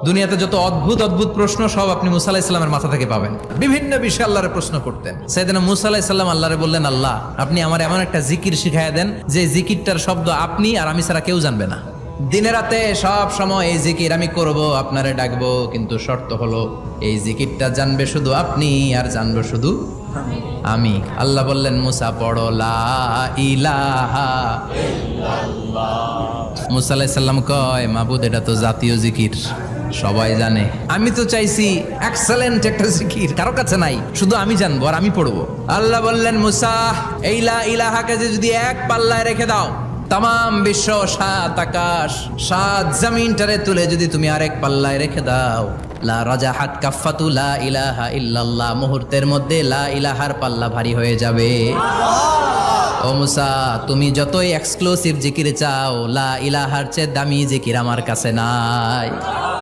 দুনিয়াতে যত অদ্ভুত অদ্ভুত প্রশ্ন সব আপনি মুসা আলাইহিস সালামের মাথা থেকে পাবেন। বিভিন্ন বিষয়ে আল্লাহরে প্রশ্ন করতেন। সাইয়েদনা মুসা আলাইহিস সালাম আল্লাহরে বললেন, আল্লাহ আপনি আমার এমন একটা জিকির শিখাইয়া দেন যে জিকিরটার শব্দ আপনি আর আমি ছাড়া কেউ জানবে না। দিনে রাতে সব সময় এই জিকির আমি করব, আপনারে ডাকবো, কিন্তু শর্ত হলো এই জিকিরটা জানবে শুধু আপনি আর জানবো শুধু আমি। আল্লাহ বললেন, মুসা পড়ো লা ইলাহা ইল্লাল্লাহ। মুসা আলাইহিস সালাম কয়, মাবুদ এটা তো জাতীয় জিকির, সবাই জানে। আমি তো চাইছি এক্সেলেন্ট একটা জিকির, কারো কাছে নাই, শুধু আমি জানবো আর আমি পড়বো। আল্লাহ বললেন, মুসা এই লা ইলাহাকে যদি এক পাল্লায় রেখে দাও, তাম বিশ্ব, 7 আকাশ 7 জমিনটারে তুলে যদি তুমি আরেক পাল্লায় রেখে দাও, লা রাজাহাত কাফাতু লা ইলাহা ইল্লাল্লাহ, মুহূর্তের মধ্যে লা ইলাহার পাল্লা ভারী হয়ে যাবে। ও মুসা, তুমি যতই এক্সক্লুসিভ জিকির চাও, লা ইলাহার চেয়ে দামি জিকির আমার কাছে নাই।